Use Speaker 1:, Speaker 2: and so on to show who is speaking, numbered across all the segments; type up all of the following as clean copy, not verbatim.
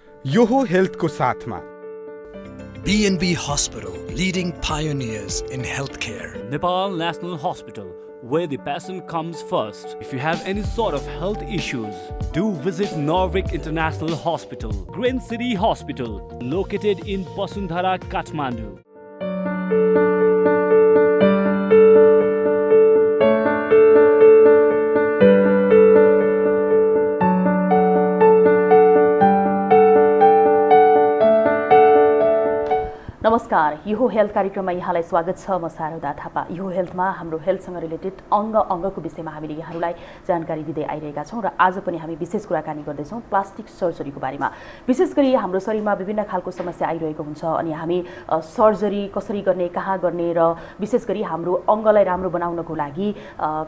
Speaker 1: यो हो हेल्थको साथमा
Speaker 2: B&B Hospital, leading pioneers in healthcare.
Speaker 3: Nepal National Hospital, where the patient comes first. If you have any sort of health issues, do visit Norvik International Hospital, Green City Hospital, located in Pasundhara, Kathmandu.
Speaker 4: नमस्कार, यो health कार्यक्रममा यहाँलाई स्वागत छ। म शारदा थापा। यो हेल्थमा हाम्रो हेल्थसँग related अङ्गको विषयमा हामीले यहाँहरूलाई जानकारी दिँदै आइरहेका छौँ र आज पनि हामी विशेष कुराकानी गर्दैछौँ प्लास्टिक सर्जरीको बारेमा। विशेष गरी हाम्रो शरीरमा विभिन्न खालको समस्या आइरहेको हुन्छ अनि हामी सर्जरी कसरी गर्ने, कहाँ गर्ने र विशेष गरी हाम्रो अङ्गलाई राम्रो बनाउनको लागि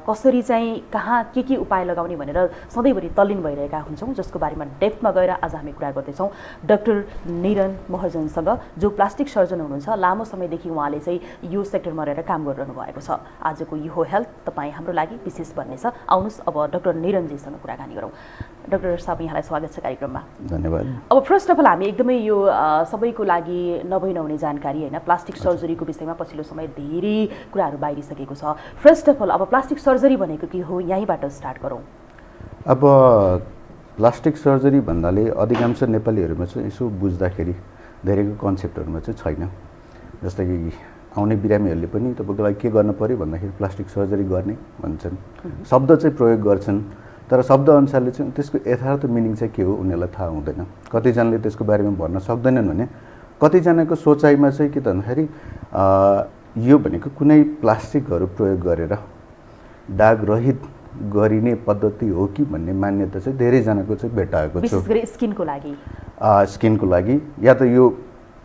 Speaker 4: कसरी चाहिँ कहाँ के उपाय लगाउने भनेर सधैँभरि तल्लीन भइरहेका हुन्छौँ, जसको बारेमा डेप्थमा गएर आज हामी कुरा गर्दैछौँ डाक्टर निरन महर्जनसँग, जो प्लास्टिक सर्जन हुनुहुन्छ। लामो समयदेखि उहाँले चाहिँ यो सेक्टरमा रहेर काम गरिरहनु भएको छ। आजको यो हेल्थ तपाईँ हाम्रो लागि विशेष बन्नेछ। आउनुहोस् अब डाक्टर निरनजीसँग कुराकानी गरौँ। डाक्टर साहब, यहाँलाई स्वागत छ कार्यक्रममा।
Speaker 5: धन्यवाद।
Speaker 4: अब फर्स्ट अफ अल हामी एकदमै यो सबैको लागि नभई नहुने जानकारी होइन, प्लास्टिक सर्जरीको विषयमा पछिल्लो समय धेरै कुराहरू बाहिरिसकेको छ। फर्स्ट अफ अल अब प्लास्टिक सर्जरी भनेको के हो, यहीँबाट स्टार्ट गरौँ।
Speaker 5: अब प्लास्टिक सर्जरी भन्नाले अधिकांश नेपालीहरूमा चाहिँ यसो बुझ्दाखेरि धेरैको कन्सेप्टहरूमा चाहिँ छैन। जस्तै कि आउने बिरामीहरूले पनि तपाईँको लागि के गर्न पर्यो भन्दाखेरि प्लास्टिक सर्जरी गर्ने भन्छन्, शब्द चाहिँ प्रयोग गर्छन्, तर शब्द अनुसारले चाहिँ त्यसको यथार्थ मिनिङ चाहिँ के हो उनीहरूलाई थाहा हुँदैन। कतिजनाले त्यसको बारेमा भन्न सक्दैनन् भने कतिजनाको सोचाइमा चाहिँ के त भन्दाखेरि यो भनेको कुनै प्लास्टिकहरू प्रयोग गरेर दाग रहित गरिने पद्धति हो कि भन्ने मान्यता चाहिँ धेरैजनाको चाहिँ भेटाएको छ।
Speaker 4: विशेष गरी
Speaker 5: स्किनको लागि या त यो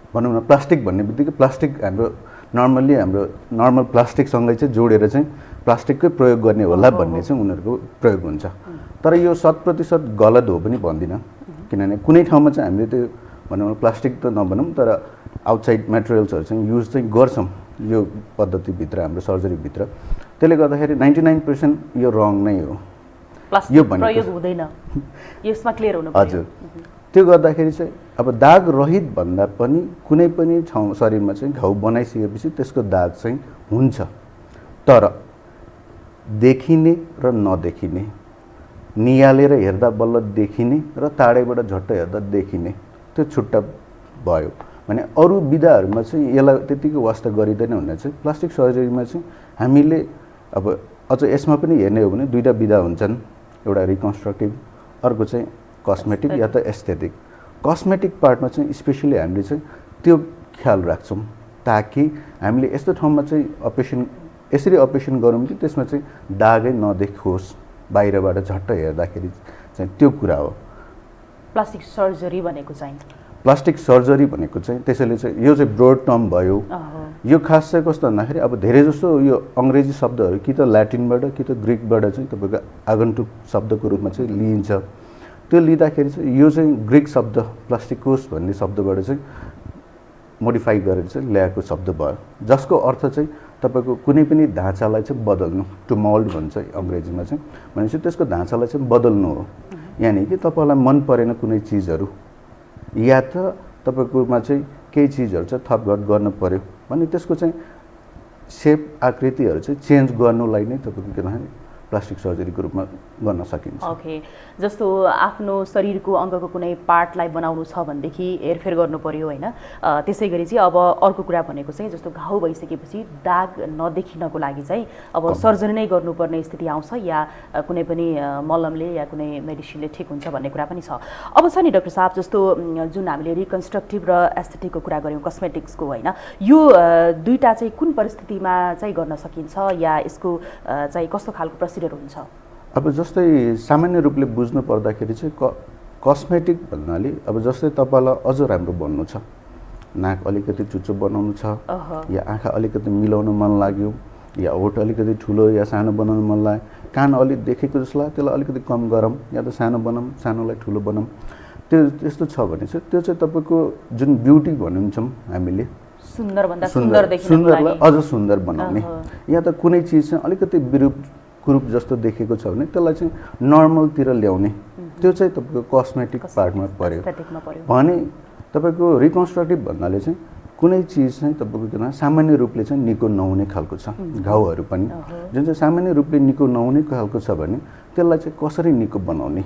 Speaker 5: भनौँ न प्लास्टिक भन्ने बित्तिकै प्लास्टिक हाम्रो नर्मल प्लास्टिकसँगै चाहिँ जोडेर चाहिँ प्लास्टिककै प्रयोग गर्ने होला भन्ने चाहिँ उनीहरूको प्रयोग हुन्छ। तर यो 100% गलत हो पनि भन्दिनँ, किनभने कुनै ठाउँमा चाहिँ हामीले त्यो भनौँ न प्लास्टिक त नभनौँ तर आउटसाइड मेटेरियल्सहरू चाहिँ युज चाहिँ गर्छौँ यो पद्धतिभित्र, हाम्रो सर्जरीभित्र। त्यसले गर्दाखेरि 99% यो रङ नै हो।
Speaker 4: यो प्रयोग हुँदैन, यसमा क्लियर हुनु पर्यो।
Speaker 5: हजुर, त्यो गर्दाखेरि चाहिँ अब दाग रहित भन्दा पनि कुनै पनि ठाउँ शरीरमा चाहिँ घाउ बनाइसकेपछि त्यसको दाग चाहिँ हुन्छ, तर देखिने र नदेखिने, नियालेर हेर्दा बल्ल देखिने र टाढैबाट झट्ट हेर्दा देखिने, त्यो छुट्टा भयो भने अरू विधाहरूमा चाहिँ यसलाई त्यतिकै वास्ता गरिँदैन भने चाहिँ प्लास्टिक सर्जरीमा चाहिँ हामीले अब अझ यसमा पनि हेर्ने हो भने दुईवटा विधा हुन्छन्, एउटा रिकन्स्ट्रक्टिभ, अर्को चाहिँ कस्मेटिक या त एस्थेटिक। कस्मेटिक पार्टमा चाहिँ स्पेसली हामीले चाहिँ त्यो ख्याल राख्छौँ ताकि हामीले यस्तो ठाउँमा चाहिँ यसरी अपरेसन गरौँ कि त्यसमा चाहिँ दागै नदेखोस्, बाहिरबाट झट्ट हेर्दाखेरि चाहिँ त्यो कुरा हो
Speaker 4: प्लास्टिक सर्जरी भनेको चाहिँ। त्यसैले चाहिँ यो चाहिँ ब्रोड टर्म भयो। यो खास चाहिँ कस्तो भन्दाखेरि अब धेरै जस्तो यो अङ्ग्रेजी शब्दहरू कि त ल्याटिनबाट कि त ग्रिकबाट चाहिँ तपाईँको आगन्तुक शब्दको रूपमा चाहिँ लिइन्छ। त्यो लिँदाखेरि चाहिँ यो चाहिँ ग्रिक शब्द प्लास्टिकोस भन्ने शब्दबाट चाहिँ मोडिफाई गरेर चाहिँ ल्याएको शब्द भयो, जसको अर्थ चाहिँ तपाईँको कुनै पनि ढाँचालाई चाहिँ बदल्नु, टु मोल्ड भन्छ अङ्ग्रेजीमा चाहिँ। भनेपछि त्यसको ढाँचालाई चाहिँ बदल्नु हो, यानि कि तपाईँलाई मन परेन कुनै चिजहरू या त तपाईँकोमा चाहिँ केही चिजहरू चाहिँ थपघट गर्नु पऱ्यो भने त्यसको चाहिँ सेप आकृतिहरू चाहिँ चेन्ज गर्नुलाई नै तपाईँको के भन्दाखेरि प्लास्टिक सर्जरीको रूपमा गर्न सकिन्छ। ओके, जस्तो आफ्नो शरीरको अङ्गको कुनै पार्टलाई बनाउनु छ भनेदेखि हेरफेर गर्नु पर्यो होइन। त्यसै गरी चाहिँ अब अर्को कुरा भनेको चाहिँ जस्तो घाउ भइसकेपछि दाग नदेखिनको लागि चाहिँ अब सर्जरी नै गर्नुपर्ने स्थिति आउँछ या कुनै पनि मलमले या कुनै मेडिसिनले ठिक हुन्छ भन्ने कुरा पनि छ। अब छ नि डाक्टर साहब, जस्तो जुन हामीले रिकन्स्ट्रक्टिभ र एस्थेटिकको कुरा गऱ्यौँ, कस्मेटिक्सको होइन, यो दुईवटा चाहिँ कुन परिस्थितिमा चाहिँ गर्न सकिन्छ या यसको चाहिँ कस्तो खालको प्रोसिडर हुन्छ?
Speaker 5: अब जस्तै सामान्य रूपले बुझ्नु पर्दाखेरि चाहिँ कस्मेटिक भन्नाले अब जस्तै तपाईँलाई अझ राम्रो बन्नु छ, नाक अलिकति चुच्चो बनाउनु छ या आँखा अलिकति मिलाउनु मन लाग्यो या होठ अलिकति ठुलो या सानो बनाउनु मन लाग्यो, कान अलिक देखेको जस्तो लाग्यो त्यसलाई अलिकति कम गरौँ या त सानो बनाऊँ, सानोलाई ठुलो बनाऊँ, त्यस्तो छ भने चाहिँ त्यो चाहिँ तपाईँको जुन ब्युटी भनिन्छौँ हामीले, सुन्दरलाई अझ सुन्दर बनाउने या त कुनै चिज चाहिँ अलिकति विरूप कुरूप जस्तो देखेको छ भने त्यसलाई चाहिँ नर्मलतिर ल्याउने त्यो चाहिँ तपाईँको कस्मेटिक पार्टमा पर्यो भने तपाईँको रिकन्स्ट्रक्टिभ भन्नाले चाहिँ कुनै चिज चाहिँ तपाईँको के भन्छ सामान्य रूपले चाहिँ निको नहुने खालको छ घाउहरू पनि जुन चाहिँ सामान्य रूपले निको नहुने खालको छ भने त्यसलाई चाहिँ कसरी निको बनाउने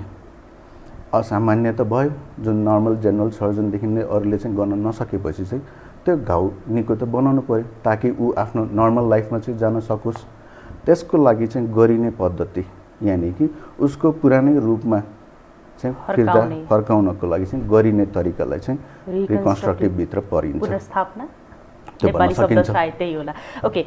Speaker 5: असामान्य त भयो जुन नर्मल जेनरल सर्जनदेखि नै अरूले चाहिँ गर्न नसकेपछि चाहिँ त्यो घाउ निको त बनाउनु पर्यो ताकि ऊ आफ्नो नर्मल लाइफमा चाहिँ जान सकोस् त्यसको लागि चाहिँ गरिने पद्धति यानि कि उसको पुरानै रूपमा चाहिँ फिर्ता फर्काउनको लागि चाहिँ गरिने तरिकालाई चाहिँ रिकन्स्ट्रक्टिभ भित्र परिन्छ
Speaker 6: पुनर्स्थापना नेपाली शब्द सायद त्यही होला ओके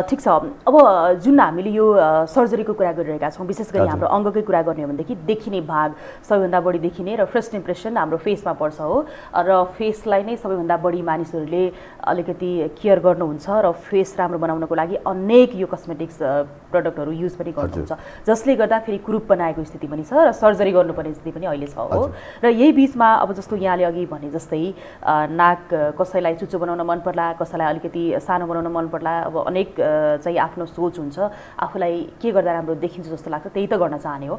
Speaker 6: ठिक छ अब जुन हामीले यो सर्जरीको कुरा गरिरहेका छौँ विशेष गरी हाम्रो अङ्गकै कुरा गर्ने हो भनेदेखि देखिने भाग सबैभन्दा बढी देखिने र फर्स्ट इम्प्रेसन हाम्रो फेसमा पर्छ हो र फेसलाई नै सबैभन्दा बढी मानिसहरूले अलिकति केयर गर्नुहुन्छ र फेस राम्रो बनाउनको लागि अनेक यो कस्मेटिक्स प्रडक्टहरू युज पनि गर्नुहुन्छ जसले गर्दा फेरि कुरूप बनाएको स्थिति पनि छ र सर्जरी गर्नुपर्ने स्थिति पनि अहिले छ हो र यही बिचमा अब जस्तो यहाँले अघि भने जस्तै नाक कसैलाई चुच्चो बनाउन मन पर्ला कसैलाई अलिकति सानो बनाउन मन पर्ला अब अनेक चाहिँ आफ्नो सोच हुन्छ आफूलाई के गर्दा राम्रो देखिन्छ जस्तो लाग्छ त्यही त गर्न चाहने हो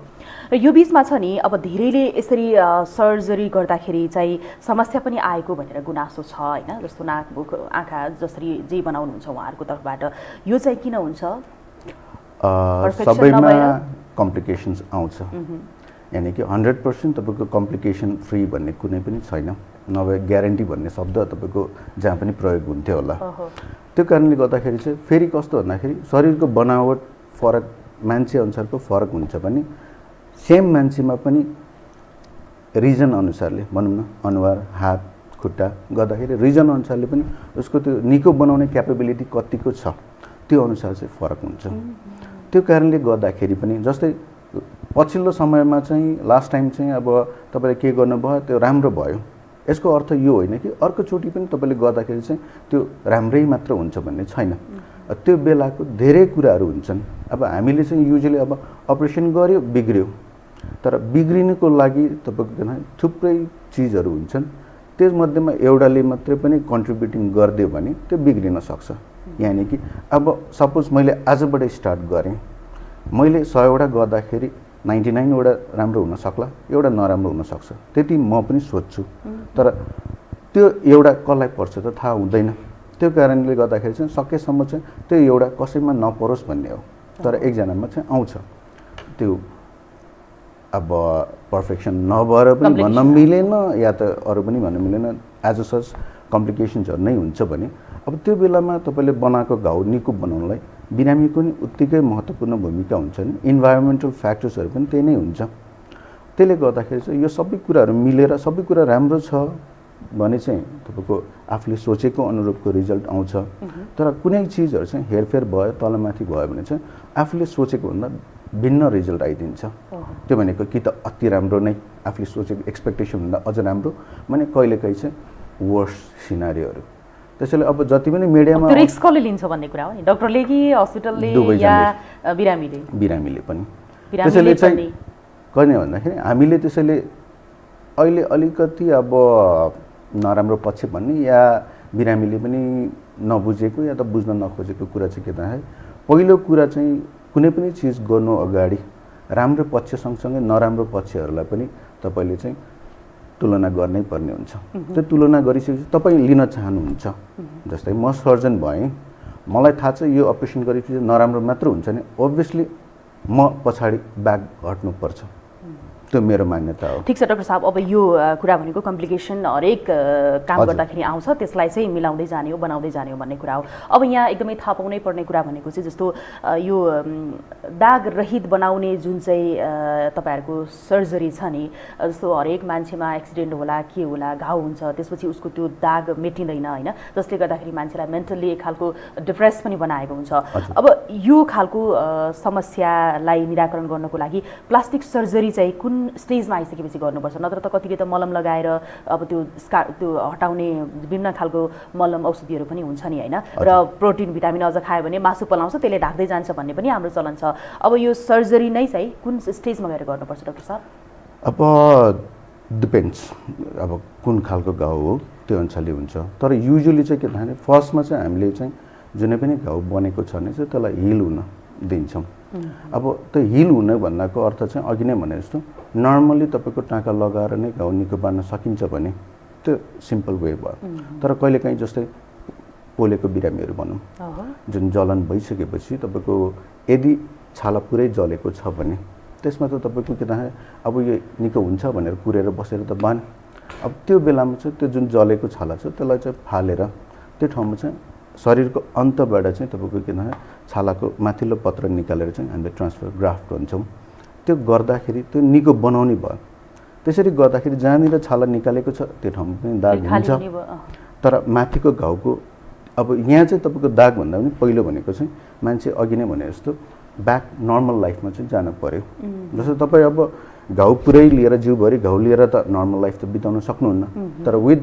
Speaker 6: र यो बिचमा छ नि अब धेरैले यसरी सर्जरी गर्दाखेरि चाहिँ समस्या पनि आएको भनेर गुनासो छ होइन जस्तो नाक मुख आँखा जसरी जे बनाउनुहुन्छ उहाँहरूको तर्फबाट यो चाहिँ किन हुन्छ
Speaker 5: सबैमा कम्प्लिकेसन्स आउँछ यानि कि 100% तपाईँको कम्प्लिकेसन फ्री भन्ने कुनै पनि छैन नभए ग्यारेन्टी भन्ने शब्द तपाईँको जहाँ पनि प्रयोग हुन्थ्यो होला त्यो कारणले गर्दाखेरि चाहिँ फेरि कस्तो भन्दाखेरि शरीरको बनावट फरक मान्छे अनुसारको फरक हुन्छ भने सेम मान्छेमा पनि रिजन अनुसारले भनौँ न अनुहार हात खुट्टा गर्दाखेरि रिजन अनुसारले पनि उसको त्यो निको बनाउने क्यापेबिलिटी कतिको छ त्यो अनुसार चाहिँ फरक हुन्छ त्यो कारणले गर्दाखेरि पनि जस्तै पछिल्लो समयमा चाहिँ लास्ट टाइम चाहिँ अब तपाईँले के गर्नुभयो त्यो राम्रो भयो यसको अर्थ यो होइन कि अर्कोचोटि पनि तपाईँले गर्दाखेरि चाहिँ त्यो राम्रै मात्र हुन्छ भन्ने छैन त्यो बेलाको धेरै कुराहरू हुन्छन् अब हामीले चाहिँ युजली अब अपरेसन गर्यो बिग्रियो तर बिग्रिनुको लागि तपाईँको थुप्रै चिजहरू हुन्छन् त्यसमध्येमा एउटाले मात्रै पनि कन्ट्रिब्युटिङ गरिदियो भने त्यो बिग्रिन सक्छ यानि कि अब सपोज मैले आजबाट स्टार्ट गरेँ मैले 100वटा गर्दाखेरि 99 वटा राम्रो हुन सक्ला एउटा नराम्रो हुन सक्छ त्यति म पनि सोच्छु तर त्यो एउटा कसलाई पर्छ त थाहा हुँदैन त्यो कारणले गर्दाखेरि चाहिँ सकेसम्म चाहिँ त्यो एउटा कसैमा नपरोस् भन्ने हो तर एकजनामा चाहिँ आउँछ त्यो अब पर्फेक्सन नभएर पनि भन्न मिलेन या त अरू पनि भन्न मिलेन एज अ सच कम्प्लिकेसन्सहरू नै हुन्छ भने अब त्यो बेलामा तपाईँले बनाएको घाउ निको बनाउनलाई बिरामीको नि उत्तिकै महत्त्वपूर्ण भूमिका हुन्छ नि इन्भाइरोमेन्टल फ्याक्टर्सहरू पनि त्यही नै हुन्छ त्यसले गर्दाखेरि चाहिँ यो सबै कुराहरू मिलेर सबै कुरा राम्रो छ भने चाहिँ तपाईँको आफूले सोचेको अनुरूपको रिजल्ट आउँछ तर कुनै चिजहरू चाहिँ हेरफेर भयो तलमाथि भयो भने चाहिँ आफूले सोचेको भन्दा भिन्न रिजल्ट आइदिन्छ त्यो भनेको कि त अति राम्रो नै आफूले सोचेको एक्सपेक्टेसन भन्दा अझ राम्रो भने कहिलेकाहीँ चाहिँ वर्स सिनारीहरू त्यसैले अब जति पनि मिडियामा
Speaker 6: रिस्क कसले लिन्छ भन्ने कुरा हो नि डाक्टरले कि हस्पिटलले या
Speaker 5: बिरामीले पनि त्यसैले चाहिँ कहिले भन्दाखेरि हामीले त्यसैले अहिले अलिकति अब नराम्रो पक्ष भन्ने या बिरामीले पनि नबुझेको या त बुझ्न नखोजेको कुरा चाहिँ के भन्दाखेरि पहिलो कुरा चाहिँ कुनै पनि चिज गर्नु अगाडि राम्रो पक्ष सँगसँगै नराम्रो पक्षहरूलाई पनि तपाईँले चाहिँ तुलना गर्नै पर्ने हुन्छ त्यो तुलना गरिसकेपछि तपाईँ लिन चाहनुहुन्छ जस्तै म सर्जन भएँ मलाई थाहा छ यो अपरेसन गरेपछि नराम्रो मात्र हुन्छ नि अभियसली म पछाडि ब्याक हट्नुपर्छ त्यो मेरो मान्यता हो
Speaker 6: ठिक छ डाक्टर साहब अब यो कुरा भनेको कम्प्लिकेसन हरेक काम गर्दाखेरि आउँछ त्यसलाई चाहिँ मिलाउँदै जाने हो बनाउँदै जाने हो भन्ने कुरा हो अब यहाँ एकदमै थाहा पाउनै पर्ने कुरा भनेको चाहिँ जस्तो यो दाग रहित बनाउने जुन चाहिँ तपाईँहरूको सर्जरी छ नि जस्तो हरेक मान्छेमा एक्सिडेन्ट होला के होला घाउ हुन्छ त्यसपछि उसको त्यो दाग मेटिँदैन होइन जसले गर्दाखेरि मान्छेलाई मेन्टल्ली एक खालको डिप्रेस पनि बनाएको हुन्छ अब यो खालको समस्यालाई निराकरण गर्नको लागि प्लास्टिक सर्जरी चाहिँ कुन स्टेजमा आइसकेपछि गर्नुपर्छ नत्र त कतिले त मलम लगाएर अब त्यो हटाउने विभिन्न खालको मलम औषधिहरू पनि हुन्छ नि होइन र प्रोटिन भिटामिन अझ खायो भने मासु पलाउँछ त्यसले ढाक्दै जान्छ भन्ने पनि हाम्रो चलन छ अब यो सर्जरी नै चाहिँ कुन स्टेजमा गएर गर्नुपर्छ डाक्टर साहब
Speaker 5: अब डिपेन्ड्स अब कुन खालको घाउ हो त्यो अनुसारले हुन्छ तर युजुअली चाहिँ के भन्दाखेरि फर्स्टमा चाहिँ हामीले चाहिँ जुनै पनि घाउ बनेको छ भने चाहिँ त्यसलाई हिल हुन दिन्छौँ
Speaker 4: अब त्यो हिल हुने भन्नाको अर्थ चाहिँ अघि नै भने जस्तो नर्मली तपाईँको टाँका लगाएर नै घाउ निको पार्न सकिन्छ भने त्यो सिम्पल वे भयो। तर कहिलेकाहीँ जस्तै पोलेको बिरामीहरू भनौँ जुन जलन भइसकेपछि तपाईँको यदि छाला पुरै जलेको छ भने त्यसमा त तपाईँको के थाहा अब यो निको हुन्छ भनेर कुरेर बसेर त बान। अब त्यो बेलामा चाहिँ त्यो जुन जलेको छाला छ त्यसलाई चाहिँ फालेर त्यो ठाउँमा चाहिँ शरीरको अन्तबाट चाहिँ तपाईँको के थाहा छालाको माथिल्लो पत्र निकालेर चाहिँ हामीले ट्रान्सफर ग्राफ्ट भन्छौँ। त्यो गर्दाखेरि त्यो निको बनाउने भयो। त्यसरी गर्दाखेरि जहाँनिर छाला निकालेको छ त्यो ठाउँमा पनि दाग हुन्छ। तर माथिको घाउको अब यहाँ चाहिँ तपाईँको दाग भन्दा पनि पहिलो भनेको चाहिँ मान्छे अघि नै भने जस्तो ब्याक नर्मल लाइफमा चाहिँ जानु पर्यो। जस्तो तपाईँ अब घाउ पुरै लिएर जिउभरि घाउ लिएर त नर्मल लाइफ त बिताउन सक्नुहुन्न। तर विथ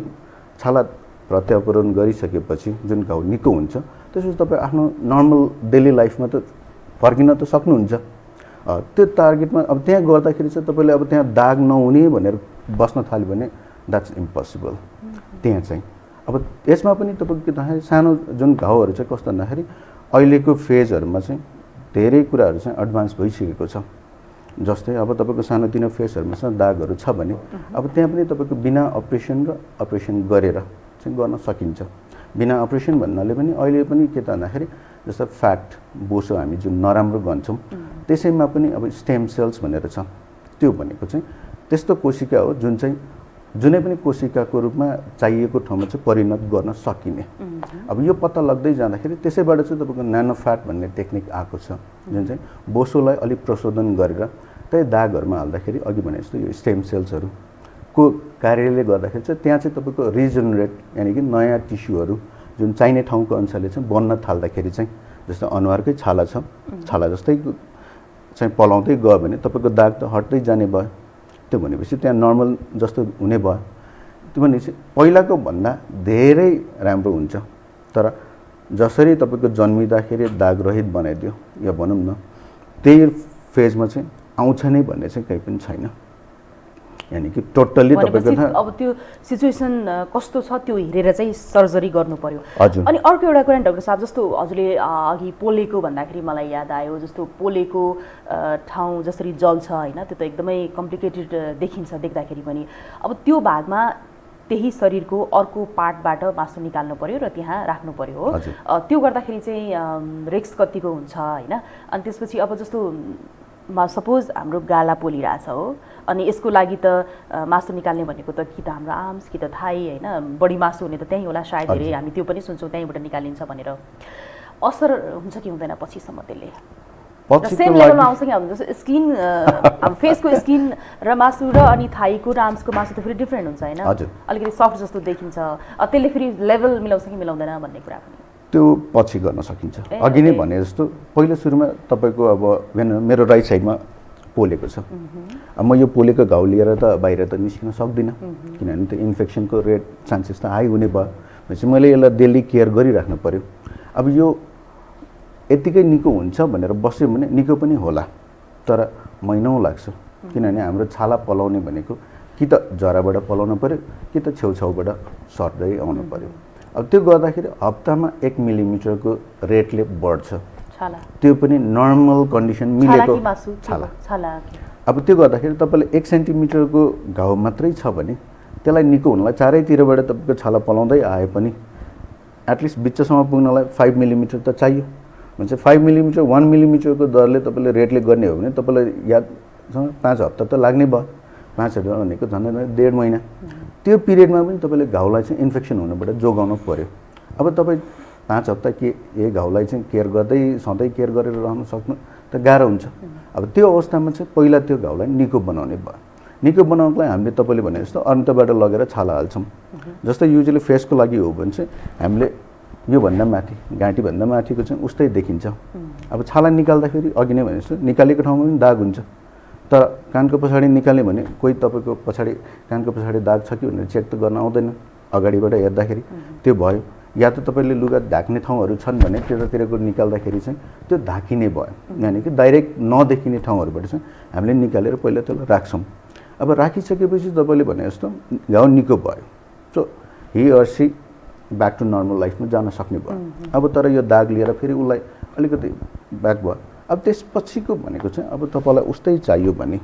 Speaker 4: छाला प्रत्यारोपण गरिसकेपछि जुन घाउ निको हुन्छ त्यसपछि तपाईँ आफ्नो नर्मल डेली लाइफमा त फर्किन त सक्नुहुन्छ। त्यो टार्गेटमा अब त्यहाँ गर्दाखेरि चाहिँ तपाईँले अब त्यहाँ दाग नहुने भनेर बस्न थाल्यो भने द्याट्स इम्पोसिबल। त्यहाँ चाहिँ अब यसमा पनि तपाईँको के थाहा सानो जुन घाउहरू चाहिँ कस्तो भन्दाखेरि अहिलेको फेजहरूमा चाहिँ धेरै कुराहरू चाहिँ एडभान्स भइसकेको छ। जस्तै अब तपाईँको सानोतिनो फेसहरूमा चाहिँ दागहरू छ भने अब त्यहाँ पनि तपाईँको बिना अपरेसन र अपरेसन गरेर चाहिँ गर्न सकिन्छ। बिना अपरेसन भन्नाले पनि अहिले पनि के त भन्दाखेरि जस्तो फ्याट बोसो हामी जुन नराम्रो भन्छौँ त्यसैमा पनि अब स्टेम सेल्स भनेर छ। त्यो भनेको चाहिँ त्यस्तो कोशिका हो जुन चाहिँ जुनै पनि कोशिकाको रूपमा चाहिएको ठाउँमा चाहिँ परिणत गर्न सकिने। अब यो पत्ता लाग्दै जाँदाखेरि त्यसैबाट चाहिँ तपाईँको न्यानो फ्याट भन्ने टेक्निक आएको छ जुन चाहिँ बोसोलाई अलिक प्रशोधन गरेर त्यही दागहरूमा हाल्दाखेरि अघि भने जस्तो यो स्टेम सेल्सहरूको कार्यले गर्दाखेरि चाहिँ त्यहाँ चाहिँ तपाईँको रिजेनरेट यानि कि नयाँ टिस्युहरू जुन चाहिने ठाउँको अनुसारले चाहिँ बन्न थाल्दाखेरि चाहिँ जस्तो अनुहारकै छाला छ छाला जस्तै चाहिँ पलाउँदै गयो भने तपाईँको दाग त हट्दै जाने भयो। त्यो भनेपछि त्यहाँ नर्मल जस्तो हुने भयो। त्यो भनेपछि पहिलाको भन्दा धेरै राम्रो हुन्छ। तर जसरी तपाईँको जन्मिँदाखेरि दाग रहित बनाइदियो या भनौँ न त्यही फेजमा चाहिँ आउँछ नै भन्ने चाहिँ केही पनि छैन। यानि कि टोटल्ली तपाईँको
Speaker 6: अब त्यो सिचुएसन कस्तो छ त्यो हेरेर चाहिँ सर्जरी गर्नु पर्यो।
Speaker 4: हजुर।
Speaker 6: अनि अर्को एउटा कुरा डाक्टर साहब जस्तो हजुरले अघि पोलेको भन्दाखेरि मलाई याद आयो जस्तो पोलेको ठाउँ जसरी जल्छ होइन त्यो त एकदमै कम्प्लिकेटेड देखिन्छ देख्दाखेरि पनि। अब त्यो भागमा त्यही शरीरको अर्को पार्टबाट मासु निकाल्नु पर्यो र त्यहाँ राख्नु पर्यो हो। त्यो गर्दाखेरि चाहिँ रिस्क कतिको हुन्छ होइन। अनि त्यसपछि अब जस्तो सपोज हाम्रो गाला पोलिरहेछ हो अनि यसको लागि त मासु निकाल्ने भनेको त कि त हाम्रो आर्म्स कि त थाई होइन बढी मासु हुने त त्यहीँ होला सायद धेरै हामी त्यो पनि सुन्छौँ त्यहीँबाट निकालिन्छ भनेर। असर हुन्छ कि हुँदैन पछिसम्म त्यसले सेम लेभलमा आउँछ कि जस्तो स्किन हाम्रो फेसको स्किन र मासु र अनि थाईको र आर्म्सको मासु त फेरि डिफ्रेन्ट हुन्छ होइन अलिकति सफ्ट जस्तो देखिन्छ त्यसले फेरि लेभल मिलाउँछ कि मिलाउँदैन भन्ने कुरा पनि
Speaker 4: त्यो पछि गर्न सकिन्छ। अघि नै भने जस्तो पहिलो सुरुमा तपाईँको अब मेरो राइट साइडमा पोलेको छ। अब म यो पोलेको घाउ लिएर त बाहिर त निस्किन सक्दिनँ किनभने त्यो इन्फेक्सनको रेट चान्सेस त हाई हुने भयो भनेपछि मैले यसलाई डेली केयर गरिराख्नु पऱ्यो। अब यो यतिकै निको हुन्छ भनेर बस्यो भने निको पनि होला तर महिनौँ लाग्छ किनभने हाम्रो छाला पलाउने भनेको कि त जराबाट पलाउनु पऱ्यो कि त छेउछाउबाट सर्दै आउनु पऱ्यो। अब त्यो गर्दाखेरि हप्तामा 1 मिलिमिटरको रेटले बढ्छ
Speaker 6: छाला। त्यो
Speaker 4: पनि नर्मल कन्डिसन मिलेको
Speaker 6: छाला।
Speaker 4: अब त्यो गर्दाखेरि तपाईँले 1 सेन्टिमिटरको घाउ मात्रै छ भने त्यसलाई निको हुनलाई चारैतिरबाट तपाईँको छाला पलाउँदै आए पनि एटलिस्ट बिचसम्म पुग्नलाई 5 मिलिमिटर त चाहियो। भन्छ 5 मिलिमिटर 1 मिलिमिटरको दरले तपाईँले रेटले गर्ने हो भने तपाईँलाई यादसँग 5 हप्ता त लाग्ने भयो। 5 हप्ता भनेको झन्डै 1.5 महिना। त्यो पिरियडमा पनि तपाईँले घाउलाई चाहिँ इन्फेक्सन हुनबाट जोगाउनु पऱ्यो। अब तपाईँ 5 हप्ता के यही घाउलाई चाहिँ केयर गर्दै सधैँ केयर गरेर रहन सक्नु त गाह्रो हुन्छ। अब त्यो अवस्थामा चाहिँ पहिला त्यो घाउलाई निको बनाउने भयो। निको बनाउनको लागि हामीले तपाईँले भने जस्तो अन्तबाट लगेर छाला हाल्छौँ। जस्तै युजली फेसको लागि हो भने चाहिँ हामीले योभन्दा माथि घाँटीभन्दा माथिको चाहिँ उस्तै देखिन्छ। अब छाला निकाल्दाखेरि अघि नै भने जस्तो निकालेको ठाउँमा पनि दाग हुन्छ तर कानको पछाडि निकाल्ने भने कोही तपाईँको पछाडि कानको पछाडि दाग छ कि भनेर चेक त गर्न आउँदैन अगाडिबाट हेर्दाखेरि त्यो भयो। या त तपाईँले लुगा ढाक्ने ठाउँहरू छन् भने त्यतातिरको निकाल्दाखेरि चाहिँ त्यो ढाकिने भयो यानि कि डाइरेक्ट नदेखिने ठाउँहरूबाट चाहिँ हामीले निकालेर पहिला त्यसलाई राख्छौँ। अब राखिसकेपछि तपाईँले भने जस्तो घाउ निको भयो so he or she back to normal लाइफमा जान सक्ने भयो। अब तर यो दाग लिएर फेरि उसलाई अलिकति ब्याक भयो अब त्यसपछिको भनेको चाहिँ अब तपाईँलाई उस्तै चाहियो भने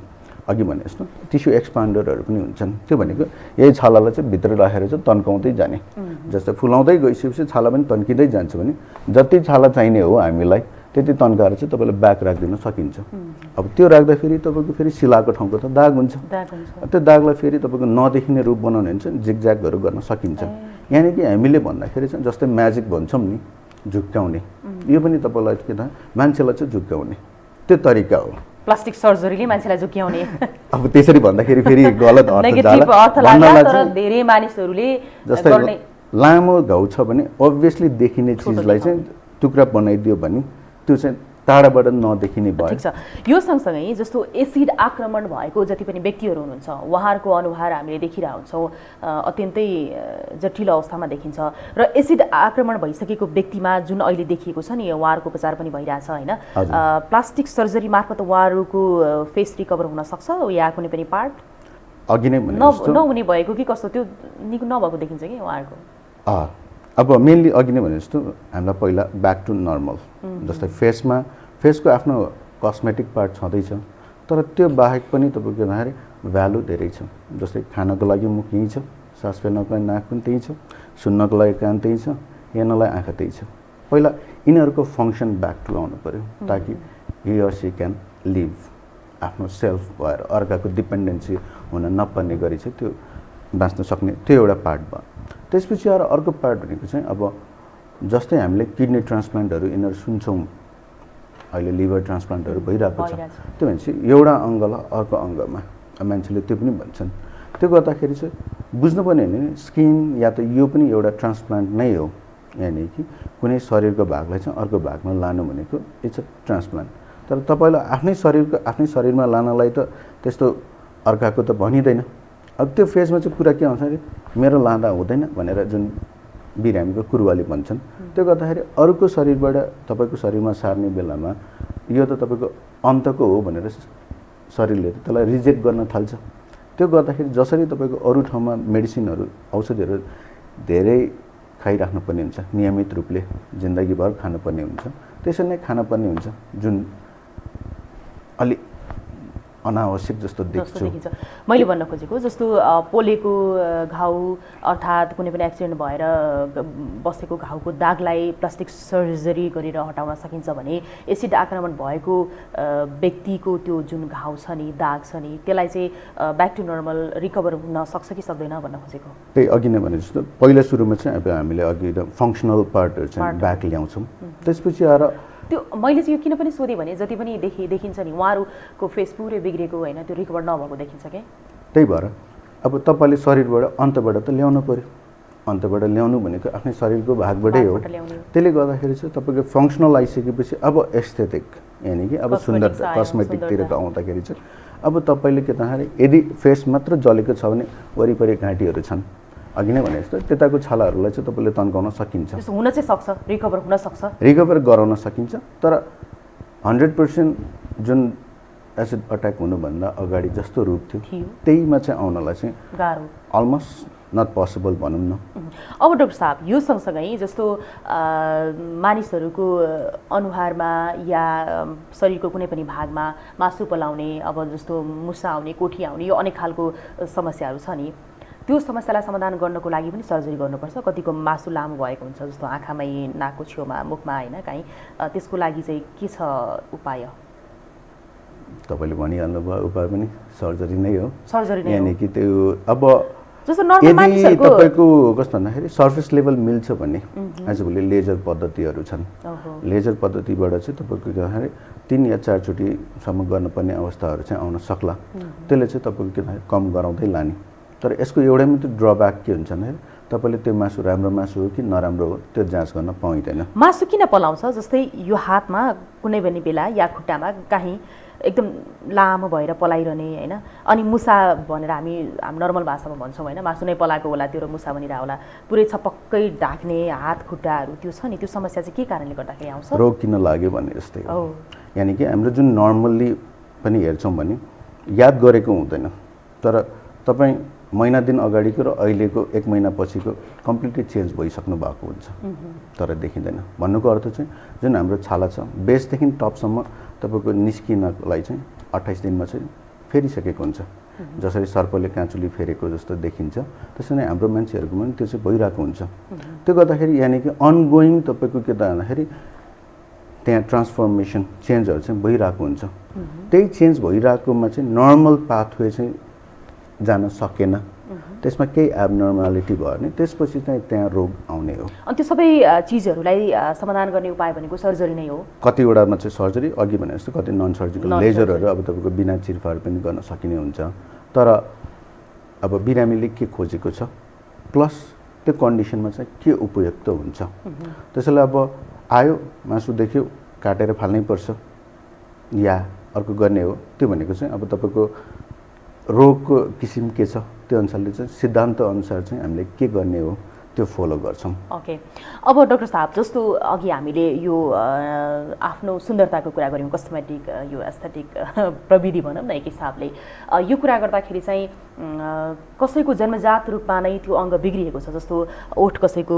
Speaker 4: अघि भने जस्तो टिस्यु एक्सपान्डरहरू पनि हुन्छन्। त्यो भनेको यही छालालाई चाहिँ भित्र राखेर चाहिँ तन्काउँदै जाने, जस्तै फुलाउँदै गइसकेपछि छाला पनि तन्किँदै जान्छ भने जति छाला चाहिने हो हामीलाई त्यति तन्काएर चाहिँ तपाईँले ब्याक राखिदिन सकिन्छ। अब त्यो राख्दाखेरि तपाईँको फेरि सिलाएको ठाउँको त दाग हुन्छ, त्यो दागलाई फेरि तपाईँको नदेखिने रूप बनाउने हुन्छ, जिगज्यागहरू गर्न सकिन्छ। यानि कि हामीले भन्दाखेरि चाहिँ जस्तै म्याजिक भन्छौँ नि, झुक्क्याउने, यो पनि तपाईँलाई के त मान्छेलाई चाहिँ झुक्क्याउने त्यो तरिका हो।
Speaker 6: प्लास्टिक सर्जरीले मान्छेलाई झुक्क्याउने
Speaker 4: अब त्यसरी भन्दाखेरि फेरि गलत
Speaker 6: अर्थ लाग्ला, तर धेरै मानिसहरूले
Speaker 4: जस्तै लामो घाउ छ भने अभियसली देखिने चिजलाई चाहिँ टुक्रा बनाइदियो भने त्यो चाहिँ टाढाबाट नदेखिने भयो।
Speaker 6: ठिक छ। यो सँगसँगै जस्तो एसिड आक्रमण भएको जति पनि व्यक्तिहरू हुनुहुन्छ उहाँहरूको अनुहार हामीले देखिरहेका हुन्छौँ अत्यन्तै जटिल अवस्थामा देखिन्छ र एसिड आक्रमण भइसकेको व्यक्तिमा जुन अहिले देखिएको छ नि उहाँहरूको उपचार पनि भइरहेछ होइन, प्लास्टिक सर्जरी मार्फत उहाँहरूको फेस रिकभर हुन सक्छ या कुनै पनि पार्ट
Speaker 4: अघि नै
Speaker 6: नहुने भएको कि कस्तो त्यो निको नभएको देखिन्छ कि उहाँहरूको?
Speaker 4: अब मेनली अघि नै भने जस्तो हामीलाई पहिला ब्याक टु नर्मल, जस्तै फेसको आफ्नो कस्मेटिक पार्ट छँदैछ, तर त्यो बाहेक पनि तपाईँको भन्दाखेरि भ्यालु धेरै छ। जस्तै खानको लागि मुख यहीँ छ, सास फेर्नको लागि नाक पनि त्यहीँ छ, सुन्नको लागि कान त्यहीँ छ, हेर्नलाई आँखा त्यहीँ छ। पहिला यिनीहरूको फङ्सन ब्याक टु आउनु पऱ्यो ताकि he or she can live आफ्नो सेल्फ भएर अर्काको डिपेन्डेन्सी हुन नपर्ने गरी चाहिँ त्यो बाँच्न सक्ने त्यो एउटा पार्ट भयो। त्यसपछि आएर अर्को पार्ट भनेको चाहिँ अब जस्तै हामीले किडनी ट्रान्सप्लान्टहरू यिनीहरू सुन्छौँ, अहिले लिभर ट्रान्सप्लान्टहरू भइरहेको छ, त्यो भनेपछि एउटा अङ्गलाई अर्को अङ्गमा मान्छेले त्यो पनि भन्छन्। त्यो गर्दाखेरि चाहिँ बुझ्नुपर्ने होइन स्किन या त यो पनि एउटा ट्रान्सप्लान्ट नै हो, यानि कि कुनै शरीरको भागलाई चाहिँ अर्को भागमा लानु भनेको इट्स अ ट्रान्सप्लान्ट। तर तपाईँलाई आफ्नै शरीरमा लानलाई त त्यस्तो अर्काको त भनिँदैन। अब त्यो फेजमा चाहिँ कुरा के आउँछ अरे मेरो लाँदा हुँदैन भनेर जुन बिरामीको कुरुवाली भन्छन्, त्यो गर्दाखेरि अरूको शरीरबाट तपाईँको शरीरमा सार्ने बेलामा यो त तपाईँको अन्तको हो भनेर शरीरले त्यसलाई रिजेक्ट गर्न थाल्छ। त्यो गर्दाखेरि जसरी तपाईँको अरू ठाउँमा मेडिसिनहरू औषधिहरू धेरै खाइराख्नुपर्ने हुन्छ, नियमित रूपले जिन्दगीभर खानुपर्ने हुन्छ, त्यसरी नै खानुपर्ने हुन्छ जुन अलि अनावश्यक जस्तो देखिन्छ।
Speaker 6: मैले भन्न खोजेको जस्तो पोलेको घाउ अर्थात् कुनै पनि एक्सिडेन्ट भएर बसेको घाउको दागलाई प्लास्टिक सर्जरी गरेर हटाउन सकिन्छ भने एसिड आक्रमण भएको व्यक्तिको त्यो जुन घाउ छ नि दाग छ नि त्यसलाई चाहिँ ब्याक टु नर्मल रिकभर हुन सक्छ कि सक्दैन भन्न खोजेको।
Speaker 4: त्यही अघि नै भने जस्तो पहिला सुरुमा चाहिँ अब हामीले अघि फङ्सनल पार्टहरू चाहिँ ब्याक ल्याउँछौँ, त्यसपछि आएर
Speaker 6: त्यो मैले चाहिँ यो किन पनि सोधेँ भने जति पनि देखिन्छ नि उहाँहरूको फेस पुरै बिग्रेको होइन त्यो रिकभर नभएको देखिन्छ क्या।
Speaker 4: त्यही भएर अब तपाईँले शरीरबाट अन्तबाट त ल्याउनु पऱ्यो, अन्तबाट ल्याउनु भनेको आफ्नै शरीरको भागबाटै हो। त्यसले गर्दाखेरि चाहिँ तपाईँको फङ्सनल आइसकेपछि अब एस्थेटिक यानि कि अब सुन्दरता कस्मेटिकतिर आउँदाखेरि चाहिँ अब तपाईँले के भन्दाखेरि यदि फेस मात्र जलेको छ भने वरिपरि घाँटीहरू छन्, अघि नै भने जस्तो त्यताको छालाहरूलाई चाहिँ तपाईँले तन्काउन सकिन्छ,
Speaker 6: हुन चाहिँ सक्छ, रिकभर हुन सक्छ,
Speaker 4: रिकभर गराउन सकिन्छ। तर 100% जुन एसिड अट्याक हुनुभन्दा अगाडि जस्तो रूप थियो त्यहीमा चाहिँ आउनलाई चाहिँ
Speaker 6: गाह्रो,
Speaker 4: अलमोस्ट नट पोसिबल भनौँ न।
Speaker 6: अब डाक्टर साहब यो सँगसँगै जस्तो मानिसहरूको अनुहारमा या शरीरको कुनै पनि भागमा मासु पलाउने, अब जस्तो मुसा आउने, कोठी आउने, यो अनेक खालको समस्याहरू छ नि, त्यो समस्यालाई समाधान गर्नको लागि पनि सर्जरी गर्नुपर्छ। कतिको मासु लामो भएको हुन्छ जस्तो आँखामै, नाकको छेउमा, मुखमा होइन कहीँ, त्यसको लागि चाहिँ के छ उपाय?
Speaker 4: तपाईँले भनिहाल्नु भयो उपाय पनि सर्जरी नै हो,
Speaker 6: सर्जरी नै,
Speaker 4: यानि कि त्यो अब
Speaker 6: जस्तो नर्मल मानिसहरुको
Speaker 4: तपाईको कस्तो भन्दाखेरि सर्फेस लेभल मिल्छ भने आजभोलि लेजर पद्धतिहरू छन्। लेजर पद्धतिबाट चाहिँ तपाईको भन्दाखेरि 3 या 4 चोटिसम्म गर्नुपर्ने अवस्थाहरू चाहिँ आउन सक्ला। त्यसले चाहिँ तपाईको के भन्दाखेरि कम गराउँदै लाने। तर यसको एउटै मात्र ड्रब्याक के हुन्छ भने तपाईले त्यो मासु राम्रो मासु हो कि नराम्रो हो त्यो जाँच गर्न पाइँदैन।
Speaker 6: मासु किन पलाउँछ? जस्तै यो हातमा कुनै पनि बेला या खुट्टामा कहीँ एकदम लामो भएर पलाइरहने हैन, अनि मुसा भनेर हामी नर्मल भाषामा भन्छौँ हैन, मासु नै पलाएको होला त्यो र मुसा बनिरा होला, पुरै छपक्कै ढाक्ने हात खुट्टाहरू त्यो छ नि, त्यो समस्या चाहिँ के कारणले गर्दाखेरि आउँछ?
Speaker 4: रोग किन लाग्यो भने जस्तै हो। यानी कि हाम्रो जुन नर्मल्ली पनि हेर्छौँ भने याद गरेको हुँदैन, तर तपाईँ महिना दिन अगाडिको र अहिलेको 1 महिना पछिको कम्प्लिटली चेन्ज भइसक्नु भएको हुन्छ तर देखिँदैन। भन्नुको अर्थ चाहिँ जुन हाम्रो छाला छ बेसदेखि टपसम्म तपाईँको निस्किनलाई चाहिँ 28 दिनमा चाहिँ फेरिसकेको हुन्छ। जसरी सर्पले काँचुली फेरेको जस्तो देखिन्छ त्यसरी नै हाम्रो मान्छेहरूको पनि त्यो चाहिँ भइरहेको हुन्छ। त्यो गर्दाखेरि यानि कि अनगोइङ तपाईँको के त भन्दाखेरि त्यहाँ ट्रान्सफर्मेसन चेन्जहरू चाहिँ भइरहेको हुन्छ। त्यही चेन्ज भइरहेकोमा चाहिँ नर्मल पाथवे चाहिँ जान सकेन, त्यसमा केही एबनर्मालिटी भयो भने त्यसपछि चाहिँ त्यहाँ रोग आउने हो।
Speaker 6: अनि त्यो सबै चिजहरूलाई समाधान गर्ने उपाय भनेको सर्जरी नै हो।
Speaker 4: कतिवटामा चाहिँ सर्जरी अघि भने जस्तो कति नन सर्जिकल लेजरहरू अब तपाईँको बिना चिरफार पनि गर्न सकिने हुन्छ। तर अब बिरामीले के खोजेको छ प्लस त्यो कन्डिसनमा चाहिँ के उपयुक्त हुन्छ त्यसैले अब आयो मासु देख्यो काटेर फाल्नै पर्छ या अर्को गर्ने हो त्यो भनेको चाहिँ अब तपाईँको रोगको किसिम के छ त्यो अनुसारले चाहिँ सिद्धान्त अनुसार चाहिँ हामीले के गर्ने हो त्यो फलो गर्छौँ।
Speaker 6: ओके, अब डाक्टर साहब जस्तो अघि हामीले यो आफ्नो सुन्दरताको कुरा गऱ्यौँ, कस्मेटिक यो एस्थेटिक प्रविधि भनौँ न एक हिसाबले, यो कुरा गर्दाखेरि चाहिँ कसैको जन्मजात रूपमा नै त्यो अङ्ग बिग्रिएको छ, जस्तो ओठ कसैको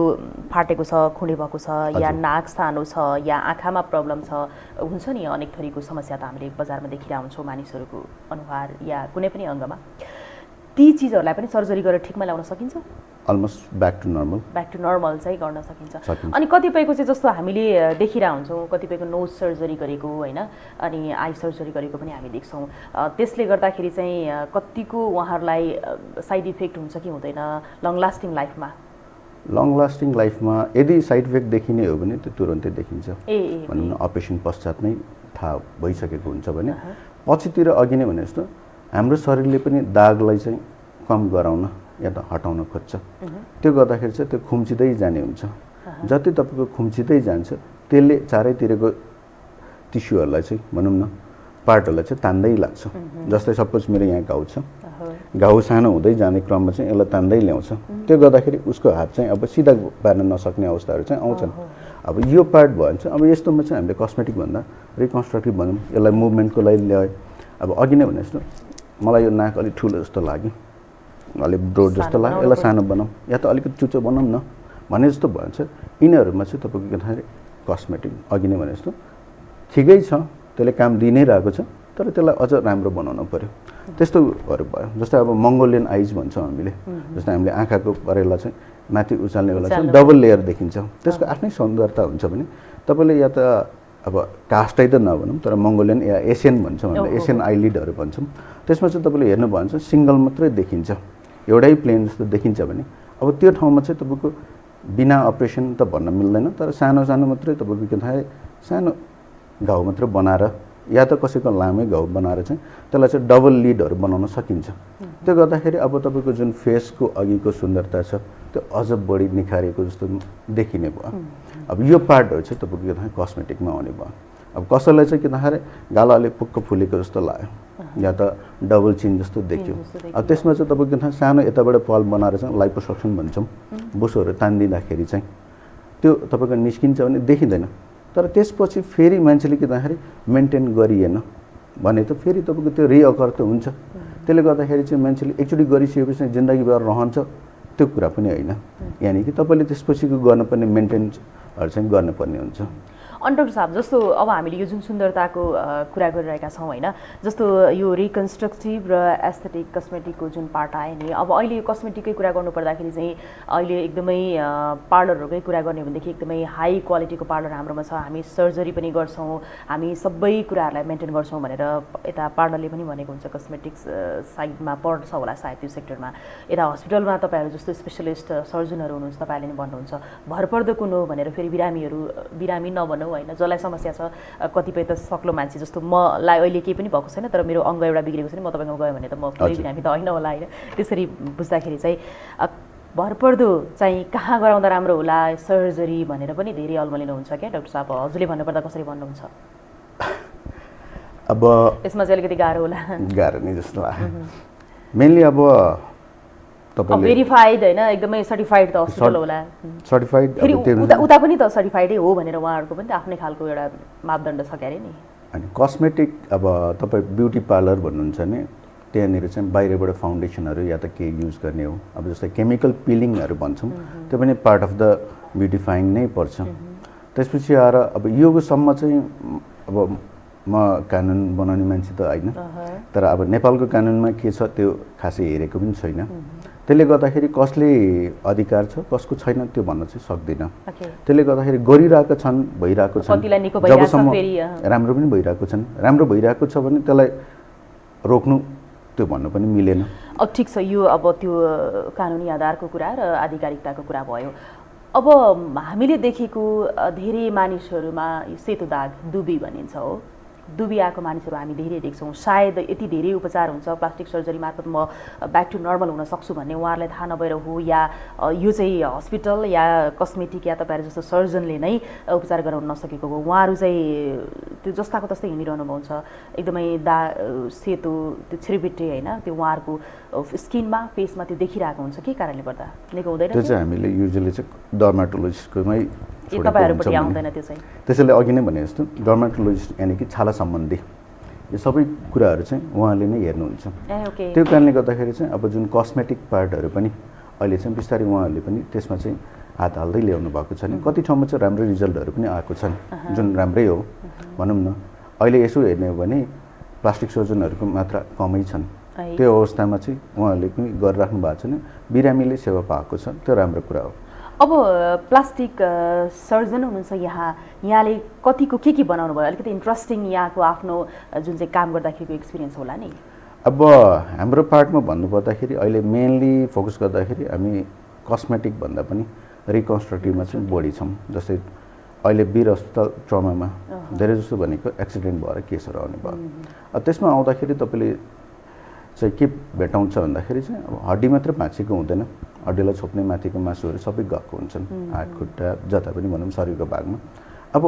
Speaker 6: फाटेको छ, खुँडे भएको छ, या नाक सानो छ, या आँखामा प्रब्लम छ, हुन्छ नि अनेक थरीको समस्या त हामीले बजारमा देखिरहेका हुन्छौँ मानिसहरूको अनुहार या कुनै पनि अङ्गमा। ती चिजहरूलाई पनि सर्जरी गरेर ठिकमा ल्याउन सकिन्छ?
Speaker 4: अलमोस्ट ब्याक टु नर्मल
Speaker 6: चाहिँ गर्न सकिन्छ। अनि कतिपयको चाहिँ जस्तो हामीले देखिरहेको हुन्छौँ कतिपयको नोज सर्जरी गरेको होइन, अनि आई सर्जरी गरेको पनि हामी देख्छौँ। त्यसले गर्दाखेरि चाहिँ कतिको उहाँहरूलाई साइड इफेक्ट हुन्छ कि हुँदैन लङ लास्टिङ लाइफमा? यदि साइड इफेक्ट देखिने हो भने त्यो तुरन्तै देखिन्छ, भनौँ न अपरेसन पश्चात नै थाहा भइसकेको हुन्छ भने पछितिर अघि नै भने जस्तो हाम्रो शरीरले पनि दागलाई चाहिँ कम गराउन या त हटाउन खोज्छ। त्यो गर्दाखेरि चाहिँ त्यो खुम्चिँदै जाने हुन्छ। जति तपाईँको खुम्चिँदै जान्छ त्यसले चारैतिरको टिस्युहरूलाई चाहिँ भनौँ न पार्टहरूलाई चाहिँ तान्दै लाग्छ। जस्तै सपोज मेरो यहाँ घाउ छ, घाउ सानो हुँदै जाने क्रममा चाहिँ यसलाई तान्दै ल्याउँछ। त्यो गर्दाखेरि उसको हात चाहिँ अब सिधा पार्न नसक्ने अवस्थाहरू चाहिँ आउँछन्। अब यो पार्ट भयो भने चाहिँ अब यस्तोमा चाहिँ हामीले कस्मेटिक भन्दा रिकन्स्ट्रक्टिभ भनौँ, यसलाई मुभमेन्टको लागि ल्यायो। अब अघि नै भने जस्तो मलाई यो नाक अलिक ठुलो जस्तो लाग्यो, अलिक ब्रोड जस्तो लाग्यो, यसलाई सानो बनाऊँ या त अलिकति चुच्चो बनाऊँ न भने जस्तो भन्छ। यिनीहरूमा चाहिँ तपाईँको के भन्दाखेरि कस्मेटिक अघि नै भने जस्तो ठिकै छ, त्यसले काम दिइ नै रहेको छ, तर त्यसलाई अझ राम्रो बनाउनु पऱ्यो। त्यस्तोहरू भयो। जस्तै अब मङ्गोलियन आइज भन्छौँ हामीले, जस्तै हामीले आँखाको परेला चाहिँ माथि उचाल्ने बेला चाहिँ डबल लेयर देखिन्छ, त्यसको आफ्नै सौन्दर्यता हुन्छ भने तपाईँले या त अब कास्टै त नभनौँ तर मङ्गोलियन या एसियन भन्छौँ हामीले, एसियन आइलिडहरू भन्छौँ, त्यसमा चाहिँ तपाईँले हेर्नु भयो भने चाहिँ सिङ्गल मात्रै देखिन्छ, एउटै प्लेन जस्तो देखिन्छ भने अब त्यो ठाउँमा चाहिँ तपाईँको बिना अपरेसन त भन्न मिल्दैन, तर सानो सानो मात्रै तपाईँको के भन्दाखेरि सानो घाउ मात्रै बनाएर या त कसैको लामै घाउ बनाएर चाहिँ त्यसलाई चाहिँ डबल लिडहरू बनाउन सकिन्छ। त्यो गर्दाखेरि अब तपाईँको जुन फेसको अघिको सुन्दरता छ त्यो अझ बढी निखारेको जस्तो देखिने भयो। अब यो पार्टहरू चाहिँ तपाईँको के भन्दाखेरि कस्मेटिकमा आउने भयो। अब कसैलाई चाहिँ के भन्दाखेरि गाला अलिक पुक्क फुलेको जस्तो लाग्यो या त डबल चिन जस्तो देखियो, अब त्यसमा चाहिँ तपाईँको के भन्दाखेरि सानो यताबाट पल बनाएर चाहिँ लाइपोसक्सन भन्छौँ, बोसोहरू तानिदिँदाखेरि चाहिँ त्यो तपाईँको निस्किन्छ भने देखिँदैन। तर त्यसपछि फेरि मान्छेले के भन्दाखेरि मेन्टेन गरिएन भने त फेरि तपाईँको त्यो रिअकर त हुन्छ। त्यसले गर्दाखेरि चाहिँ मान्छेले एकचोटि गरिसकेपछि चाहिँ जिन्दगीभर रहन्छ त्यो कुरा पनि होइन, यानि कि तपाईँले त्यसपछिको गर्नुपर्ने मेन्टेन्सहरू चाहिँ गर्नुपर्ने हुन्छ। अनि डाक्टर साहब जस्तो अब हामीले यो जुन सुन्दरताको कुरा गरिरहेका छौँ होइन, जस्तो यो रिकन्स्ट्रक्टिभ र एस्थेटिक कस्मेटिकको जुन पार्ट आयो नि, अब अहिले यो कस्मेटिककै कुरा गर्नुपर्दाखेरि चाहिँ अहिले एकदमै पार्लरहरूकै कुरा गर्ने भनेदेखि एकदमै हाई क्वालिटीको पार्लर हाम्रोमा छ, हामी सर्जरी पनि गर्छौँ, हामी सबै कुराहरूलाई मेन्टेन गर्छौँ भनेर यता पार्लरले पनि भनेको हुन्छ, कस्मेटिक्स साइडमा पर्छ होला सायद त्यो सेक्टरमा। यता हस्पिटलमा तपाईँहरू जस्तो स्पेसलिस्ट सर्जनहरू हुनुहुन्छ तपाईँहरूले नि भन्नुहुन्छ भरपर्दो कुन हो भनेर, फेरि बिरामी नभनौँ होइन, जसलाई समस्या छ कतिपय त सक्लो मान्छे जस्तो मलाई अहिले केही पनि भएको छैन तर मेरो अङ्ग एउटा बिग्रेको छ नि, म तपाईँकोमा गएँ भने त म पुरै बिरामी त होइन होला होइन। त्यसरी बुझ्दाखेरि चाहिँ भरपर्दो चाहिँ कहाँ गराउँदा राम्रो होला सर्जरी भनेर पनि धेरै अल्मलिनुहुन्छ क्या डाक्टर साहब, हजुरले भन्नुपर्दा कसरी भन्नुहुन्छ?
Speaker 4: अब
Speaker 6: यसमा चाहिँ अलिकति गाह्रो होला,
Speaker 4: गाह्रो नै जस्तो लाग्यो। मेनली अब
Speaker 6: भेरिफाइड होइन एकदमै सर्टिफाइड त हस्पिटल होला,
Speaker 4: सर्टिफाइड
Speaker 6: फेरि उता पनि त सर्टिफाइडै हो भनेर उहाँहरूको पनि त आफ्नै खालको एउटा मापदण्ड छ क्यारे नि।
Speaker 4: अनि कस्मेटिक अब तपाईँ ब्युटी पार्लर भन्नुहुन्छ नि त्यहाँनिर चाहिँ बाहिरबाट फाउन्डेसनहरू या त के युज गर्ने हो। अब जस्तै केमिकल पिलिङहरू भन्छौँ त्यो पनि पार्ट अफ द ब्युटिफाइङ नै पर्छ। त्यसपछि आएर अब योगसम्म चाहिँ अब म कानुन बनाउने मान्छे त होइन, तर अब नेपालको कानुनमा के छ त्यो खासै हेरेको पनि छैन। त्यसले गर्दाखेरि कसले अधिकार छ कसको छैन त्यो भन्न चाहिँ सक्दिनँ। त्यसले गर्दाखेरि गरिरहेका छन्, भइरहेको छन्, जबसम्म राम्रो पनि भइरहेको छन्, राम्रो भइरहेको छ भने त्यसलाई रोक्नु त्यो भन्नु पनि मिलेन।
Speaker 6: अब ठिक छ, यो अब त्यो कानुनी आधारको कुरा र आधिकारिकताको कुरा भयो। अब हामीले देखेको धेरै मानिसहरूमा सेतो दाग दुबी भनिन्छ हो, दुबी आएको मानिसहरू हामी धेरै देख्छौँ। सायद यति धेरै उपचार हुन्छ प्लास्टिक सर्जरी मार्फत म ब्याक टु नर्मल हुन सक्छु भन्ने उहाँहरूलाई थाहा नभएर हो, या यो चाहिँ हस्पिटल या कस्मेटिक या तपाईँहरू जस्तो सर्जनले नै उपचार गराउन नसकेको हो। उहाँहरू चाहिँ त्यो जस्ताको तस्तै हिँडिरहनु भएको छ, एकदमै सेतो त्यो छिरिबिट्टे होइन, त्यो उहाँहरूको स्किनमा फेसमा त्यो देखिरहेको हुन्छ। के कारणले गर्दा निको हुँदैन?
Speaker 4: त्यो चाहिँ हामीले युजुअली चाहिँ डर्माटोलोजिस्टकोमै
Speaker 6: तपाईँहरूपट्टि आउँदैन त्यो चाहिँ।
Speaker 4: त्यसैले अघि नै भने जस्तो डर्माटोलोजिस्ट यानि कि छाला सम्बन्धी यो सबै कुराहरू चाहिँ उहाँले नै हेर्नुहुन्छ। त्यो कारणले गर्दाखेरि चाहिँ अब जुन कस्मेटिक पार्टहरू पनि अहिले चाहिँ बिस्तारै उहाँहरूले पनि त्यसमा चाहिँ हात हाल्दै ल्याउनु भएको छ नि। कति ठाउँमा चाहिँ राम्रो रिजल्टहरू पनि आएको छन्, जुन राम्रै हो भनौँ न। अहिले यसो हेर्ने हो भने प्लास्टिक सर्जनहरूको मात्रा कमै छन्, त्यो अवस्थामा चाहिँ उहाँहरूले पनि गरिराख्नु भएको छ नि, बिरामीले सेवा पाएको छ, त्यो राम्रो कुरा हो।
Speaker 6: अब प्लास्टिक सर्जन हुनुहुन्छ यहाँले कतिको के बनाउनु भयो? अलिकति इन्ट्रेस्टिङ यहाँको आफ्नो जुन चाहिँ काम गर्दाखेरिको एक्सपिरियन्स होला नि।
Speaker 4: अब हाम्रो पार्टमा भन्नुपर्दाखेरि अहिले मेनली फोकस गर्दाखेरि हामी कस्मेटिक भन्दा पनि रिकन्स्ट्रक्टिभमा चाहिँ बढी छौँ। जस्तै अहिले वीर अस्पताल ट्रमामा धेरै जस्तो भनेको एक्सिडेन्ट भएर केसहरू आउने भयो। त्यसमा आउँदाखेरि तपाईँले चाहिँ के भेटाउँछ भन्दाखेरि चाहिँ अब हड्डी मात्र भाँचिएको हुँदैन, हड्डीलाई छोप्ने माथिको मासुहरू सबै गएको हुन्छन्, हात खुट्टा जता पनि भनौँ शरीरको भागमा। अब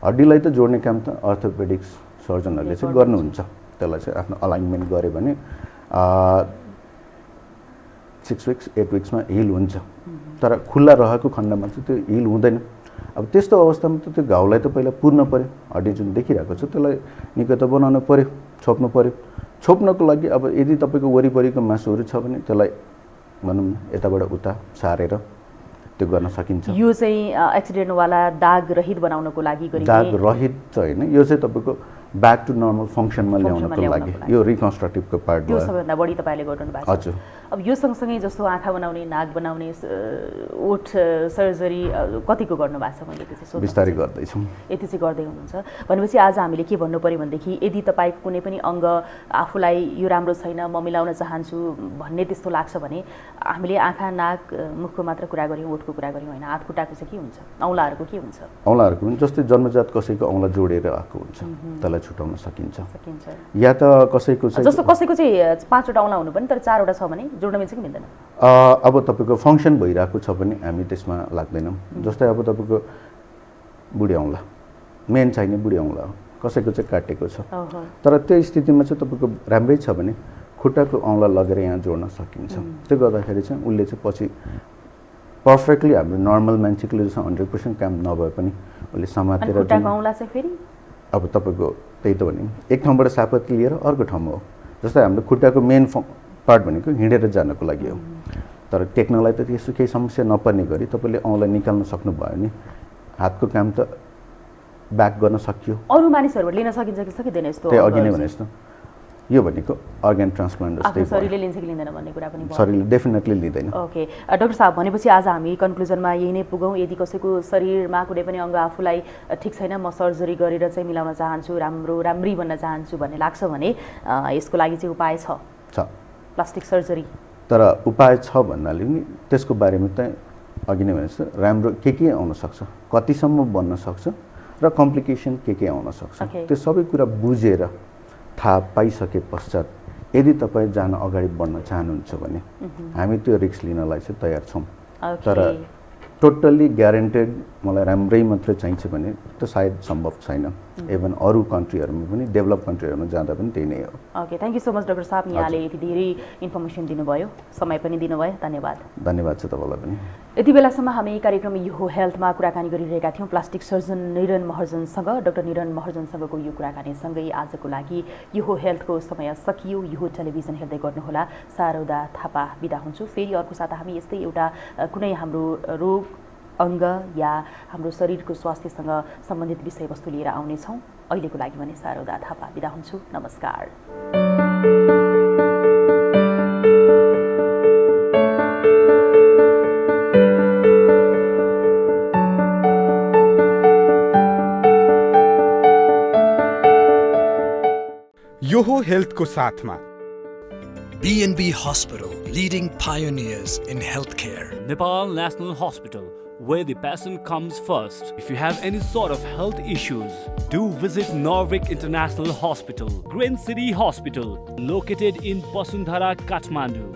Speaker 4: हड्डीलाई त जोड्ने काम त अर्थोपेडिक्स सर्जनहरूले चाहिँ गर्नुहुन्छ। त्यसलाई चाहिँ आफ्नो अलाइनमेन्ट गऱ्यो भने 6 विक्स 8 विक्समा हिल हुन्छ, तर खुल्ला रहेको खण्डमा चाहिँ त्यो हिल हुँदैन। अब त्यस्तो अवस्थामा त त्यो घाउलाई त पहिला पुर्न पऱ्यो, हड्डी जुन देखिरहेको छ त्यसलाई निकै त बनाउनु पऱ्यो, छोप्नु पऱ्यो। छोप्नको लागि अब यदि तपाईँको वरिपरिको मासुहरू छ भने त्यसलाई भनौँ न यताबाट उता सारेर त्यो गर्न सकिन्छ।
Speaker 6: यो चाहिँ एक्सिडेन्टवाला दाग रहित बनाउनको लागि गरिने?
Speaker 4: दाग रहित चाहिँ होइन, यो चाहिँ तपाईँको ब्याक टु नर्मल फङ्सनमा ल्याउनको लागि यो रिकन्स्ट्रक्टिभको पार्ट भयो।
Speaker 6: त्यो सबैभन्दा बढी तपाईँले गर्नु भएको छ।
Speaker 4: हजुर।
Speaker 6: अब यो सँगसँगै जस्तो आँखा बनाउने, नाक बनाउने, ओठ सर्जरी कतिको गर्नु भएको छ? मैले त्यो चाहिँ
Speaker 4: बिस्तारै गर्दैछौँ।
Speaker 6: यति चाहिँ गर्दै हुनुहुन्छ भनेपछि आज हामीले के भन्नु पऱ्यो भनेदेखि यदि तपाईँको कुनै पनि अङ्ग आफूलाई यो राम्रो छैन, म मिलाउन चाहन्छु भन्ने त्यस्तो लाग्छ भने हामीले आँखा नाक मुखको मात्र कुरा गऱ्यौँ, ओठको कुरा गऱ्यौँ होइन, हात खुट्टाको चाहिँ के हुन्छ? औँलाहरूको के हुन्छ?
Speaker 4: औँलाहरूको पनि जस्तै जन्मजात कसैको औँला जोडेर आएको हुन्छ, त्यसलाई छुटाउन सकिन्छ। या त कसैको चाहिँ
Speaker 6: जस्तो कसैको चाहिँ 5वटा औँला हुनु पनि तर 4वटा छ भने जोड्न मिल्छ कि मिल्दैन?
Speaker 4: अब तपाईँको फङ्सन भइरहेको छ भने हामी त्यसमा लाग्दैनौँ। जस्तै अब तपाईँको बुढी औँला मेन चाहिने बुढी औँला हो, कसैको चाहिँ काटेको छ, तर त्यो स्थितिमा चाहिँ तपाईँको राम्रै छ भने खुट्टाको औँला लगेर यहाँ जोड्न सकिन्छ। त्यो गर्दाखेरि चाहिँ उसले चाहिँ पछि पर्फेक्टली हाम्रो नर्मल मान्छेले जस्तो 100% काम नभए पनि उसले समातेर
Speaker 6: खुट्टाको औँला चाहिँ फेरि
Speaker 4: अब तपाईँको त्यही त भने एक ठाउँबाट सापत लिएर अर्को ठाउँमा हो। जस्तै हाम्रो खुट्टाको मेन पार्ट भनेको हिँडेर जानको लागि हो, तर टेक्नोलाई त त्यस्तो केही समस्या नपर्ने गरी तपाईँले औँला निकाल्न सक्नुभयो भने हातको काम त ब्याक गर्न सकियो।
Speaker 6: अरू मानिसहरूबाट लिन सकिन्छ कि सकिँदैन यस्तो?
Speaker 4: त्यही अघि नै भने जस्तो यो भनेको अर्ग्यान ट्रान्सप्लान्ट जस्तै
Speaker 6: शरीरले लिन्छ कि लिँदैन भन्ने कुरा पनि भयो।
Speaker 4: शरीरले डेफिनेटली लिँदैन।
Speaker 6: ओके डाक्टर साहब, भनेपछि आज हामी कन्क्लुजनमा यही नै पुगौँ। यदि कसैको शरीरमा कुनै पनि अङ्ग आफूलाई ठिक छैन, म सर्जरी गरेर चाहिँ मिलाउन चाहन्छु, राम्री बन्न चाहन्छु भन्ने लाग्छ भने यसको लागि चाहिँ उपाय छ प्लास्टिक सर्जरी? तर
Speaker 4: उपाय छ भन्नाले पनि त्यसको बारेमा चाहिँ अघि नै भने जस्तो राम्रो के आउन सक्छ, कतिसम्म बन्न सक्छ र कम्प्लिकेसन के आउन सक्छ, त्यो सबै कुरा बुझेर थाहा पाइसके पश्चात यदि तपाईँ जान अगाडि बढ्न चाहनुहुन्छ भने हामी त्यो रिस्क लिनलाई चाहिँ तयार छौँ। तर टोटल्ली ग्यारेन्टेड मलाई राम्रै मात्रै चाहिन्छ भने त सायद सम्भव छैन। इभन अरू कन्ट्रीहरूमा पनि डेभलप कन्ट्रीहरूमा जाँदा पनि त्यही नै हो।
Speaker 6: Okay, thank you so much doctor साहब, यहाँले यति धेरै इन्फर्मेसन दिनुभयो, समय पनि दिनुभयो, धन्यवाद।
Speaker 4: धन्यवाद छ तपाईँलाई पनि।
Speaker 6: यति बेलासम्म हामी कार्यक्रम यो हेल्थमा कुराकानी गरिरहेका थियौँ प्लास्टिक सर्जन निरन महर्जनसँग। डाक्टर निरन महर्जनसँगको यो कुराकानीसँगै आजको लागि यो हेल्थको समय सकियो। यो टेलिभिजन हेर्दै गर्नुहोला। शारदा थापा बिदा हुन्छु। फेरि अर्को साता हामी यस्तै एउटा कुनै हाम्रो रोग अङ्ग या हाम्रो शरीरको स्वास्थ्यसँग सम्बन्धित विषयवस्तु लिएर आउनेछौँ। अहिलेको लागि भने शारदा थापा बिदा हुन्छु। नमस्कार।
Speaker 1: यो हो हेल्थको साथमा
Speaker 2: B&B Hospital, leading pioneers in healthcare.
Speaker 3: Nepal National Hospital, where the patient comes first. If you have any sort of health issues, do visit Norvik International Hospital, Green City Hospital, located in Basundhara, Kathmandu.